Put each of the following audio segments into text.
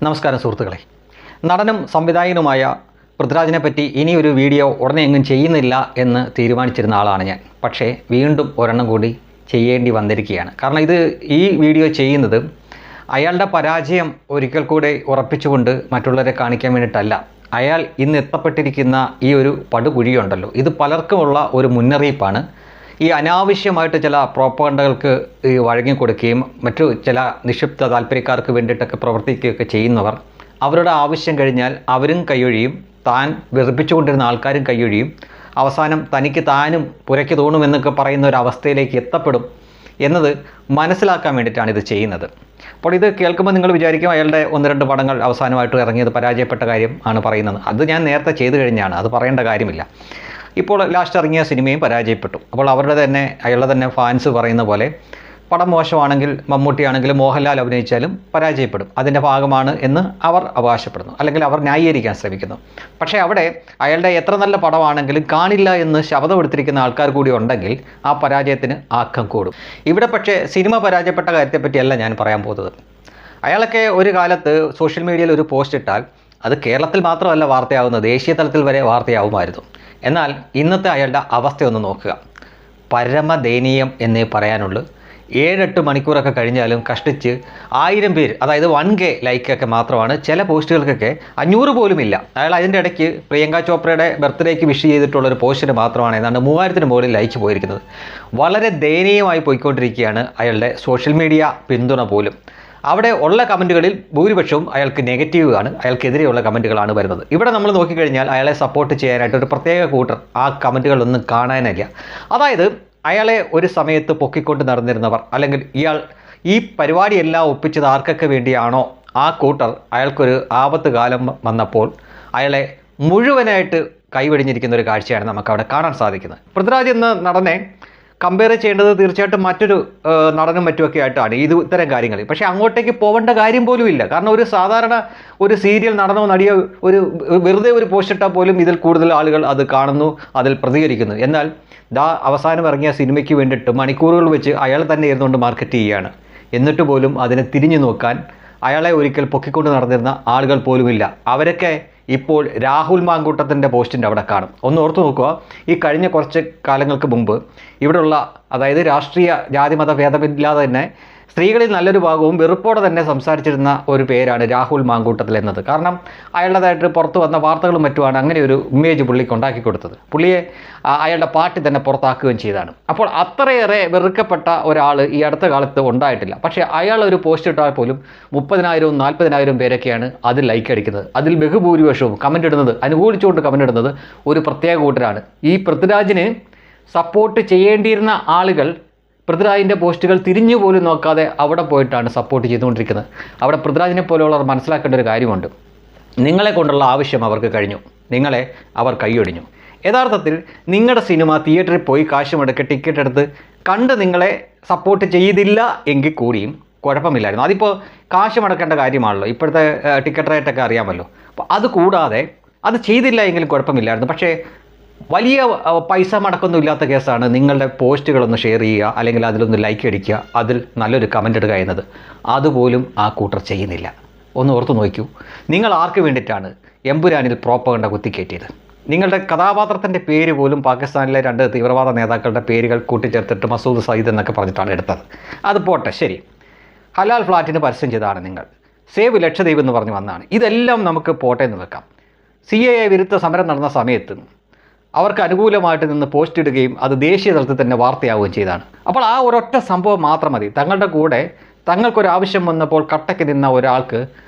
നമസ്കാരം സുഹൃത്തുക്കളെ. നടനും സംവിധായകനുമായ പൃഥ്വിരാജിനെ പറ്റി ഇനിയൊരു വീഡിയോ ഉടനെ എങ്ങും ചെയ്യുന്നില്ല എന്ന് തീരുമാനിച്ചിരുന്ന ആളാണ് ഞാൻ. പക്ഷേ വീണ്ടും ഒരെണ്ണം കൂടി ചെയ്യേണ്ടി വന്നിരിക്കുകയാണ്. കാരണം ഈ വീഡിയോ ചെയ്യുന്നത് അയാളുടെ പരാജയം ഒരിക്കൽ കൂടെ ഉറപ്പിച്ചുകൊണ്ട് മറ്റുള്ളവരെ കാണിക്കാൻ വേണ്ടിയിട്ടല്ല. അയാൾ ഇന്ന് എത്തപ്പെട്ടിരിക്കുന്ന ഈ ഒരു പടുകുഴിയുണ്ടല്ലോ, ഇത് പലർക്കുമുള്ള ഒരു മുന്നറിയിപ്പാണ്. ഈ അനാവശ്യമായിട്ട് ചില പ്രോപ്പഗണ്ടകൾക്ക് വഴങ്ങിക്കൊടുക്കുകയും മറ്റു ചില നിക്ഷിപ്ത താല്പര്യക്കാർക്ക് വേണ്ടിയിട്ടൊക്കെ പ്രവർത്തിക്കുകയൊക്കെ ചെയ്യുന്നവർ അവരുടെ ആവശ്യം കഴിഞ്ഞാൽ അവരും കൈയൊഴിയും, താൻ വെറുപ്പിച്ചുകൊണ്ടിരുന്ന ആൾക്കാരും കൈയൊഴിയും, അവസാനം തനിക്ക് താനും പുരയ്ക്ക് തോന്നുമെന്നൊക്കെ പറയുന്ന ഒരു അവസ്ഥയിലേക്ക് എത്തപ്പെടും എന്നത് മനസ്സിലാക്കാൻ വേണ്ടിയിട്ടാണ് ഇത് ചെയ്യുന്നത്. അപ്പോൾ ഇത് കേൾക്കുമ്പോൾ നിങ്ങൾ വിചാരിക്കും അയാളുടെ 1-2 പടങ്ങൾ അവസാനമായിട്ട് ഇറങ്ങിയത് പരാജയപ്പെട്ട കാര്യം ആണ് പറയുന്നത്. അത് ഞാൻ നേരത്തെ ചെയ്തു കഴിഞ്ഞാണ്, അത് പറയേണ്ട കാര്യമില്ല. ഇപ്പോൾ ലാസ്റ്റ് ഇറങ്ങിയ സിനിമയും പരാജയപ്പെട്ടു. അപ്പോൾ അയാളുടെ തന്നെ ഫാൻസ് പറയുന്ന പോലെ പടം മോശമാണെങ്കിൽ മമ്മൂട്ടിയാണെങ്കിലും മോഹൻലാൽ അഭിനയിച്ചാലും പരാജയപ്പെടും, അതിൻ്റെ ഭാഗമാണ് എന്ന് അവർ അവകാശപ്പെടുന്നു, അല്ലെങ്കിൽ അവർ ന്യായീകരിക്കാൻ ശ്രമിക്കുന്നു. പക്ഷേ അവിടെ അയാളുടെ എത്ര നല്ല പടമാണെങ്കിലും കാണില്ല എന്ന് ശബ്ദമെടുത്തിരിക്കുന്ന ആൾക്കാർ കൂടി ഉണ്ടെങ്കിൽ ആ പരാജയത്തിന് ആക്കം കൂടും. ഇവിടെ പക്ഷേ സിനിമ പരാജയപ്പെട്ട കാര്യത്തെപ്പറ്റിയല്ല ഞാൻ പറയാൻ പോകുന്നത്. അയാളൊക്കെ ഒരു കാലത്ത് സോഷ്യൽ മീഡിയയിൽ ഒരു പോസ്റ്റ് ഇട്ടാൽ അത് കേരളത്തിൽ മാത്രമല്ല വാർത്തയാവുന്നത്, ദേശീയ തലത്തിൽ വരെ വാർത്തയാവുമായിരുന്നു. എന്നാൽ ഇന്നത്തെ അയാളുടെ അവസ്ഥയൊന്ന് നോക്കുക. പരമദയനീയം എന്നേ പറയാനുള്ളൂ. 7-8 മണിക്കൂറൊക്കെ കഴിഞ്ഞാലും കഷ്ടിച്ച് 1000 പേര്, അതായത് 1K ലൈക്കൊക്കെ മാത്രമാണ്. ചില പോസ്റ്റുകൾക്കൊക്കെ 500 പോലുമില്ല. അയാൾ അതിൻ്റെ ഇടയ്ക്ക് പ്രിയങ്ക ചോപ്രയുടെ ബർത്ത്ഡേക്ക് വിഷ് ചെയ്തിട്ടുള്ളൊരു പോസ്റ്റിന് മാത്രമാണ് ഏതാണ്ട് 3000-ന് മുകളിൽ ലൈക്ക് പോയിരിക്കുന്നത്. വളരെ ദയനീയമായി പോയിക്കൊണ്ടിരിക്കുകയാണ് അയാളുടെ സോഷ്യൽ മീഡിയ പിന്തുണ പോലും. അവിടെ ഉള്ള കമൻറ്റുകളിൽ ഭൂരിപക്ഷവും അയാൾക്ക് നെഗറ്റീവാണ്, അയാൾക്കെതിരെയുള്ള കമൻറ്റുകളാണ് വരുന്നത്. ഇവിടെ നമ്മൾ നോക്കിക്കഴിഞ്ഞാൽ അയാളെ സപ്പോർട്ട് ചെയ്യാനായിട്ട് ഒരു പ്രത്യേക കൂട്ടർ ആ കമൻറ്റുകളൊന്നും കാണാനില്ല. അതായത് അയാളെ ഒരു സമയത്ത് പൊക്കിക്കൊണ്ട് നടന്നിരുന്നവർ, അല്ലെങ്കിൽ ഈ പരിപാടിയെല്ലാം ഒപ്പിച്ചത് ആർക്കൊക്കെ വേണ്ടിയാണോ ആ കൂട്ടർ അയാൾക്കൊരു ആപത്ത് കാലം വന്നപ്പോൾ അയാളെ മുഴുവനായിട്ട് കൈവെടിഞ്ഞിരിക്കുന്ന ഒരു കാഴ്ചയാണ് നമുക്കവിടെ കാണാൻ സാധിക്കുന്നത്. പൃഥ്വിരാജ് എന്ന നടനെ കമ്പയർ ചെയ്യേണ്ടത് തീർച്ചയായിട്ടും മറ്റൊരു നടനും മറ്റുമൊക്കെ ആയിട്ടാണ് ഇത്തരം കാര്യങ്ങൾ. പക്ഷേ അങ്ങോട്ടേക്ക് പോകേണ്ട കാര്യം പോലും ഇല്ല. കാരണം ഒരു സാധാരണ ഒരു സീരിയൽ നടനോ നടിയോ വെറുതെ ഒരു പോസ്റ്റ് ഇട്ടാൽ പോലും ഇതിൽ കൂടുതൽ ആളുകൾ അത് കാണുന്നു, അതിൽ പ്രതികരിക്കുന്നു. എന്നാൽ അവസാനം ഇറങ്ങിയ സിനിമയ്ക്ക് വേണ്ടിയിട്ട് മണിക്കൂറുകൾ വെച്ച് അയാൾ തന്നെ ഇരുന്നുകൊണ്ട് മാർക്കറ്റ് ചെയ്യുകയാണ്. എന്നിട്ട് പോലും അതിനെ തിരിഞ്ഞു നോക്കാൻ അയാളെ ഒരിക്കൽ പൊക്കിക്കൊണ്ട് നടന്നിരുന്ന ആളുകൾ പോലുമില്ല. അവരൊക്കെ ഇപ്പോൾ രാഹുൽ മാങ്കൂട്ടത്തിൻ്റെ പോസ്റ്റിൻ്റെ അവിടെ കാണും. ഒന്ന് ഓർത്തു നോക്കുക, ഈ കഴിഞ്ഞ കുറച്ച് കാലങ്ങൾക്ക് മുമ്പ് ഇവിടെയുള്ള, അതായത് രാഷ്ട്രീയ ജാതിമത ഭേദമില്ലാതെ തന്നെ സ്ത്രീകളിൽ നല്ലൊരു ഭാഗവും വെറുപ്പോടെ തന്നെ സംസാരിച്ചിരുന്ന ഒരു പേരാണ് രാഹുൽ മാങ്കൂട്ടത്തിൽ എന്നത്. കാരണം അയാളുടേതായിട്ട് പുറത്ത് വന്ന വാർത്തകളും മറ്റുമാണ് അങ്ങനെ ഒരു ഇമേജ് പുള്ളിക്ക് ഉണ്ടാക്കി കൊടുത്തത്. പുള്ളിയെ അയാളുടെ പാർട്ടി തന്നെ പുറത്താക്കുകയും ചെയ്തതാണ്. അപ്പോൾ അത്രയേറെ വെറുക്കപ്പെട്ട ഒരാൾ ഈ അടുത്ത കാലത്ത് ഉണ്ടായിട്ടില്ല. പക്ഷേ അയാൾ ഒരു പോസ്റ്റ് ഇട്ടാൽ പോലും 30,000-വും 40,000 പേരൊക്കെയാണ് അതിൽ ലൈക്ക് അടിക്കുന്നത്. അതിൽ ബഹുഭൂരിപക്ഷവും കമൻ്റ് ഇടുന്നത്, അനുകൂലിച്ചുകൊണ്ട് കമൻ്റ് ഇടുന്നത് ഒരു പ്രത്യേക കൂട്ടരാണ്. ഈ പൃഥ്വിരാജിന് സപ്പോർട്ട് ചെയ്യേണ്ടിയിരുന്ന ആളുകൾ പൃഥ്വിരാജിൻ്റെ പോസ്റ്റുകൾ തിരിഞ്ഞു പോലും നോക്കാതെ അവിടെ പോയിട്ടാണ് സപ്പോർട്ട് ചെയ്തുകൊണ്ടിരിക്കുന്നത്. അവിടെ പൃഥ്വിരാജിനെ പോലെയുള്ളവർ മനസ്സിലാക്കേണ്ട ഒരു കാര്യമുണ്ട്. നിങ്ങളെ കൊണ്ടുള്ള ആവശ്യം അവർക്ക് കഴിഞ്ഞു, നിങ്ങളെ അവർ കൈയൊടിഞ്ഞു. യഥാർത്ഥത്തിൽ നിങ്ങളുടെ സിനിമ തിയേറ്ററിൽ പോയി കാശ് മുടക്കി ടിക്കറ്റ് എടുത്ത് കണ്ട് നിങ്ങളെ സപ്പോർട്ട് ചെയ്തില്ല എങ്കിൽ കൂടിയും കുഴപ്പമില്ലായിരുന്നു. അതിപ്പോൾ കാശ് മുടക്കേണ്ട കാര്യമാണല്ലോ, ഇപ്പോഴത്തെ ടിക്കറ്റ് റേറ്റൊക്കെ അറിയാമല്ലോ. അപ്പോൾ അത് കൂടാതെ അത് ചെയ്തില്ല എങ്കിലും കുഴപ്പമില്ലായിരുന്നു. പക്ഷേ വലിയ പൈസ മടക്കൊന്നും ഇല്ലാത്ത കേസാണ് നിങ്ങളുടെ പോസ്റ്റുകളൊന്ന് ഷെയർ ചെയ്യുക, അല്ലെങ്കിൽ അതിലൊന്ന് ലൈക്ക് അടിക്കുക, അതിൽ നല്ലൊരു കമൻ്റ് ഇടുക എന്നത്. അതുപോലും ആ കൂട്ടർ ചെയ്യുന്നില്ല. ഒന്ന് ഓർത്തു നോക്കൂ, നിങ്ങൾ ആർക്ക് വേണ്ടിയിട്ടാണ് എമ്പുരാനിൽ പ്രോപ്പഗണ്ട കുത്തിക്കയറ്റിയത്? നിങ്ങളുടെ കഥാപാത്രത്തിൻ്റെ പേര് പോലും പാകിസ്ഥാനിലെ 2 തീവ്രവാദ നേതാക്കളുടെ പേരുകൾ കൂട്ടിച്ചേർത്തിട്ട് മസൂദ് സയ്യിദ് എന്നൊക്കെ പറഞ്ഞിട്ടാണ് എടുത്തത്. അത് പോട്ടെ, ശരി. ഹലാൽ ഫ്ലാറ്റിന് പരസ്യം ചെയ്തതാണ് നിങ്ങൾ. സേവ് ലക്ഷദ്വീപ് എന്ന് പറഞ്ഞ് വന്നതാണ്. ഇതെല്ലാം നമുക്ക് പോട്ടെ എന്ന് വെക്കാം. CAA വിരുദ്ധ സമരം നടന്ന സമയത്ത് അവർക്ക് അനുകൂലമായിട്ട് നിന്ന് പോസ്റ്റ് ഇടുകയും അത് ദേശീയ തലത്തിൽ തന്നെ വാർത്തയാവുകയും ചെയ്തതാണ്. അപ്പോൾ ആ ഒരൊറ്റ സംഭവം മാത്രം മതി. തങ്ങളുടെ കൂടെ തങ്ങൾക്കൊരാവശ്യം വന്നപ്പോൾ കട്ടയ്ക്ക് നിന്ന ഒരാൾക്ക്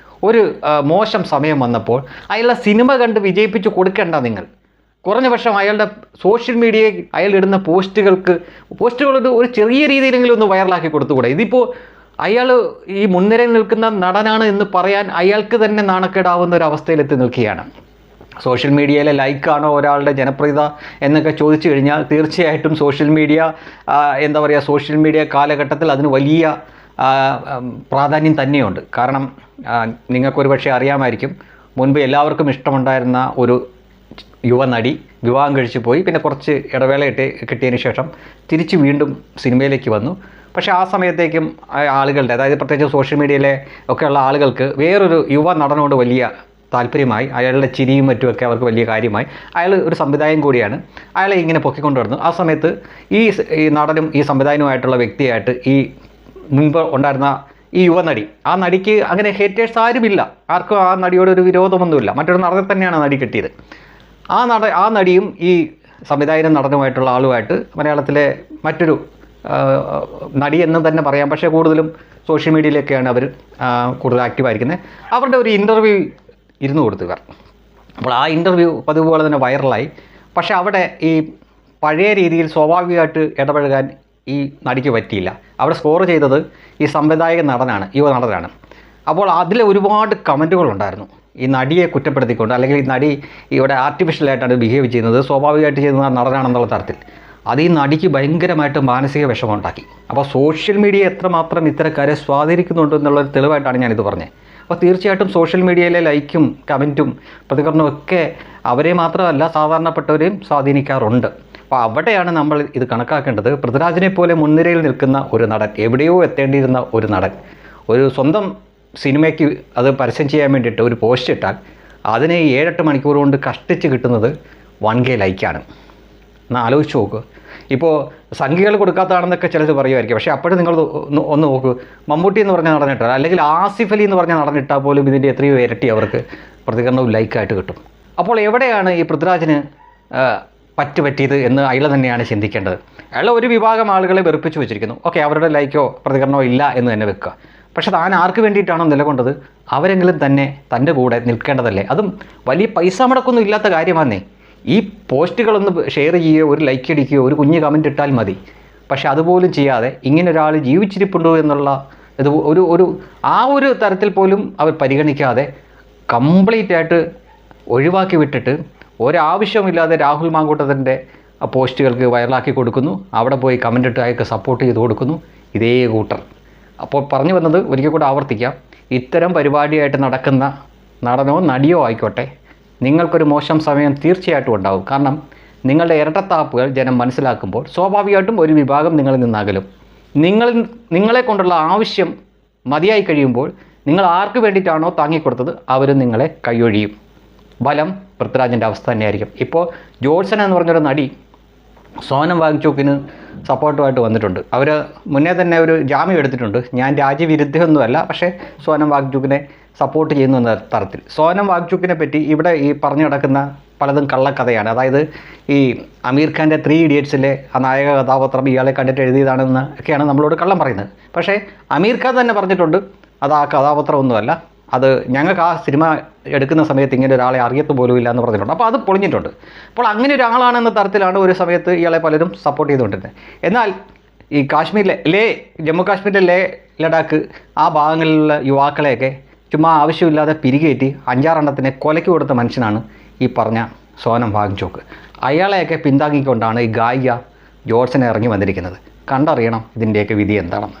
ഒരു മോശം സമയം വന്നപ്പോൾ അയാളുടെ സിനിമ കണ്ട് വിജയിപ്പിച്ച് കൊടുക്കേണ്ട നിങ്ങൾ. കുറഞ്ഞ പക്ഷം അയാളുടെ സോഷ്യൽ മീഡിയയിൽ അയാൾ ഇടുന്ന പോസ്റ്റുകളൊരു ചെറിയ രീതിയിലെങ്കിലും ഒന്ന് വൈറലാക്കി കൊടുത്തുകൂടെ? ഇതിപ്പോൾ അയാൾ ഈ മുൻനിരയിൽ നിൽക്കുന്ന നടനാണ് എന്ന് പറയാൻ അയാൾക്ക് തന്നെ നാണക്കേടാവുന്ന ഒരു അവസ്ഥയിലെത്തി നിൽക്കുകയാണ്. സോഷ്യൽ മീഡിയയിലെ ലൈക്കാണോ ഒരാളുടെ ജനപ്രിയത എന്നൊക്കെ ചോദിച്ചു കഴിഞ്ഞാൽ തീർച്ചയായിട്ടും സോഷ്യൽ മീഡിയ കാലഘട്ടത്തിൽ അതിന് വലിയ പ്രാധാന്യം തന്നെയുണ്ട്. കാരണം നിങ്ങൾക്കൊരു പക്ഷേ അറിയാമായിരിക്കും, മുൻപ് എല്ലാവർക്കും ഇഷ്ടമുണ്ടായിരുന്ന ഒരു യുവനടി വിവാഹം കഴിച്ചു പോയി. പിന്നെ കുറച്ച് ഇടവേള കിട്ടിയതിന് ശേഷം തിരിച്ച് വീണ്ടും സിനിമയിലേക്ക് വന്നു. പക്ഷേ ആ സമയത്തേക്കും ആളുകളുടെ, അതായത് പ്രത്യേകിച്ച് സോഷ്യൽ മീഡിയയിലെ ഒക്കെയുള്ള ആളുകൾക്ക് വേറൊരു യുവ നടനോട് വലിയ താല്പര്യമായി, അയാളുടെ ചിരിയും മറ്റുമൊക്കെ അവർക്ക് വലിയ കാര്യമായി. അയാൾ ഒരു സംവിധായകൻ കൂടിയാണ്. അയാളെ ഇങ്ങനെ പൊക്കിക്കൊണ്ടുവരുന്നു. ആ സമയത്ത് ഈ നടനും ഈ സംവിധായകനുമായിട്ടുള്ള വ്യക്തിയായിട്ട് ഈ മുൻപ് ഉണ്ടായിരുന്ന ഈ യുവനടി, ആ നടിക്ക് അങ്ങനെ ഹേറ്റേഴ്സ് ആരുമില്ല, ആർക്കും ആ നടിയോട് ഒരു വിരോധമൊന്നുമില്ല. മറ്റൊരു നടനെ തന്നെയാണ് നടി കിട്ടിയത്. ആ നടിയും ഈ സംവിധായകനും നടനുമായിട്ടുള്ള ആളുമായിട്ട് മലയാളത്തിലെ മറ്റൊരു നടി എന്ന് തന്നെ പറയാം, പക്ഷേ കൂടുതലും സോഷ്യൽ മീഡിയയിലൊക്കെയാണ് അവർ കൂടുതൽ ആക്റ്റീവായിരിക്കുന്നത്. അവരുടെ ഒരു ഇൻ്റർവ്യൂ ഇരുന്ന് കൊടുത്തു ഇവർ. അപ്പോൾ ആ ഇൻ്റർവ്യൂ പതിവ് പോലെ തന്നെ വൈറലായി. പക്ഷേ അവിടെ ഈ പഴയ രീതിയിൽ സ്വാഭാവികമായിട്ട് ഇടപഴകാൻ ഈ നടിക്ക് പറ്റിയില്ല. അവിടെ സ്കോർ ചെയ്തത് ഈ സംവിധായക നടനാണ്, യുവ നടനാണ്. അപ്പോൾ അതിൽ ഒരുപാട് കമൻറ്റുകളുണ്ടായിരുന്നു ഈ നടിയെ കുറ്റപ്പെടുത്തിക്കൊണ്ട്, അല്ലെങ്കിൽ ഈ നടി ഇവിടെ ആർട്ടിഫിഷ്യലായിട്ടാണ് ബിഹേവ് ചെയ്യുന്നത്, സ്വാഭാവികമായിട്ട് ചെയ്യുന്ന നടനാണെന്നുള്ള തരത്തിൽ. അത് ഈ നടിക്ക് ഭയങ്കരമായിട്ട് മാനസിക വിഷമമുണ്ടാക്കി. അപ്പോൾ സോഷ്യൽ മീഡിയ എത്രമാത്രം ഇത്തരക്കാരെ സ്വാധീനിക്കുന്നുണ്ട് എന്നുള്ളൊരു തെളിവായിട്ടാണ് ഞാനിത് പറഞ്ഞത്. അപ്പോൾ തീർച്ചയായിട്ടും സോഷ്യൽ മീഡിയയിലെ ലൈക്കും കമൻറ്റും പ്രതികരണവും ഒക്കെ അവരെ മാത്രമല്ല സാധാരണപ്പെട്ടവരെയും സ്വാധീനിക്കാറുണ്ട്. അപ്പോൾ അവിടെയാണ് നമ്മൾ ഇത് കണക്കാക്കേണ്ടത്. പൃഥ്വിരാജിനെ പോലെ മുൻനിരയിൽ നിൽക്കുന്ന ഒരു നടൻ, എവിടെയോ എത്തേണ്ടിയിരുന്ന ഒരു നടൻ, ഒരു സ്വന്തം സിനിമയ്ക്ക് അത് പരസ്യം ചെയ്യാൻ വേണ്ടിയിട്ട് ഒരു പോസ്റ്റ് ഇട്ടാൽ അതിനെ 7-8 മണിക്കൂർ കൊണ്ട് കഷ്ടിച്ച് കിട്ടുന്നത് 1K ലൈക്കാണ്. എന്നാൽ ആലോചിച്ച് നോക്കുക. ഇപ്പോൾ സംഖ്യകൾ കൊടുക്കാത്തതാണെന്നൊക്കെ ചിലർ പറയുമായിരിക്കും. പക്ഷേ അപ്പോഴും നിങ്ങൾ ഒന്ന് നോക്കൂ, മമ്മൂട്ടി എന്ന് പറഞ്ഞ നടനിട്ടാൽ, അല്ലെങ്കിൽ ആസിഫ് അലി എന്ന് പറഞ്ഞ നടനിട്ടാൽ പോലും ഇതിൻ്റെ എത്രയോ ഇരട്ടി അവർക്ക് പ്രതികരണവും ലൈക്കായിട്ട് കിട്ടും. അപ്പോൾ എവിടെയാണ് ഈ പൃഥ്വിരാജിന് പറ്റിയത് എന്ന് അയാൾ തന്നെയാണ് ചിന്തിക്കേണ്ടത്. അയാൾ ഒരു വിഭാഗം ആളുകളെ വെറുപ്പിച്ച് വെച്ചിരിക്കുന്നു. ഓക്കെ, അവരുടെ ലൈക്കോ പ്രതികരണമോ ഇല്ല എന്ന് തന്നെ വെക്കുക. പക്ഷെ താൻ ആർക്ക് വേണ്ടിയിട്ടാണോ നിലകൊണ്ടത് അവരെങ്കിലും തന്നെ തൻ്റെ കൂടെ നിൽക്കേണ്ടതല്ലേ? അതും വലിയ പൈസ മുടക്കൊന്നും ഇല്ലാത്ത കാര്യമാണേ. ഈ പോസ്റ്റുകളൊന്ന് ഷെയർ ചെയ്യുകയോ ഒരു ലൈക്ക് അടിക്കുകയോ ഒരു കുഞ്ഞ് കമൻറ്റ് ഇട്ടാൽ മതി. പക്ഷെ അതുപോലും ചെയ്യാതെ ഇങ്ങനെ ഒരാൾ ജീവിച്ചിരിപ്പുണ്ടോ എന്നുള്ള ഇത് ഒരു തരത്തിൽ പോലും അവർ പരിഗണിക്കാതെ കംപ്ലീറ്റ് ആയിട്ട് ഒഴിവാക്കി വിട്ടിട്ട് ഒരാവശ്യമില്ലാതെ രാഹുൽ മാങ്കൂട്ടത്തിൻ്റെ പോസ്റ്റുകൾക്ക് വൈറലാക്കി കൊടുക്കുന്നു. അവിടെ പോയി കമൻ്റ് ഇട്ട് അയാൾക്ക് സപ്പോർട്ട് ചെയ്ത് കൊടുക്കുന്നു ഇതേ കൂട്ടർ. അപ്പോൾ പറഞ്ഞു വന്നത് ഒരിക്കൽ കൂടെ ആവർത്തിക്കാം, ഇത്തരം പരിപാടിയായിട്ട് നടക്കുന്ന നടനോ നടിയോ ആയിക്കോട്ടെ, നിങ്ങൾക്കൊരു മോശം സമയം തീർച്ചയായിട്ടും ഉണ്ടാകും. കാരണം നിങ്ങളുടെ ഇരട്ടത്താപ്പുകൾ ജനം മനസ്സിലാക്കുമ്പോൾ സ്വാഭാവികമായിട്ടും ഒരു വിഭാഗം നിങ്ങളിൽ നിന്നകലും. നിങ്ങളെ കൊണ്ടുള്ള ആവശ്യം മതിയായി കഴിയുമ്പോൾ നിങ്ങൾ ആർക്ക് വേണ്ടിയിട്ടാണോ താങ്ങിക്കൊടുത്തത് അവരും നിങ്ങളെ കൈയൊഴിയും. ബലം പൃഥ്വിരാജിൻ്റെ അവസ്ഥ തന്നെയായിരിക്കും. ഇപ്പോൾ ജോൾസൺ എന്ന് പറഞ്ഞൊരു നടി സോനം വാങ്ചൂക്കിന് സപ്പോർട്ടുമായിട്ട് വന്നിട്ടുണ്ട്. അവർ മുന്നേ തന്നെ ഒരു ജാമ്യം എടുത്തിട്ടുണ്ട്. ഞാൻ രാജ്യവിരുദ്ധമൊന്നുമല്ല, പക്ഷേ സോനം വാങ്ചൂക്കിനെ സപ്പോർട്ട് ചെയ്യുന്നു എന്ന തരത്തിൽ. സോനം വാങ്ചൂക്കിനെ പറ്റി ഇവിടെ ഈ പറഞ്ഞു നടക്കുന്ന പലതും കള്ളക്കഥയാണ്. അതായത് ഈ അമീർ ഖാൻ്റെ 3 ഇഡിയറ്റ്സിലെ ആ നായക കഥാപാത്രം ഇയാളെ കണ്ടിട്ട് എഴുതിയതാണെന്ന് ഒക്കെയാണ് നമ്മളോട് കള്ളം പറയുന്നത്. പക്ഷേ അമീർ ഖാൻ തന്നെ പറഞ്ഞിട്ടുണ്ട് അത് ആ കഥാപാത്രമൊന്നുമല്ല, അത് ഞങ്ങൾക്ക് ആ സിനിമ എടുക്കുന്ന സമയത്ത് ഇങ്ങനെ ഒരാളെ അറിയത്ത് പോലും ഇല്ല എന്ന് പറഞ്ഞിട്ടുണ്ട്. അപ്പോൾ അത് പൊളിഞ്ഞിട്ടുണ്ട്. അപ്പോൾ അങ്ങനെ ഒരാളാണെന്ന തരത്തിലാണ് ഒരു സമയത്ത് ഇയാളെ പലരും സപ്പോർട്ട് ചെയ്തുകൊണ്ടിരുന്നത്. എന്നാൽ ഈ കാശ്മീരിലെ ജമ്മു കാശ്മീരിലെ ലഡാക്ക് ആ ഭാഗങ്ങളിലുള്ള യുവാക്കളെയൊക്കെ ചുമ്മാ ആവശ്യമില്ലാതെ പിരികേറ്റി 5-6 എണ്ണത്തിനെ കൊലയ്ക്ക് കൊടുത്ത മനുഷ്യനാണ് ഈ പറഞ്ഞ സോനം വാങ്ചോക്ക്. അയാളെയൊക്കെ പിന്താങ്ങിക്കൊണ്ടാണ് ഈ ഗായിക ജോൾസൺ ഇറങ്ങി വന്നിരിക്കുന്നത്. കണ്ടറിയണം ഇതിൻ്റെയൊക്കെ വിധി എന്താണെന്ന്.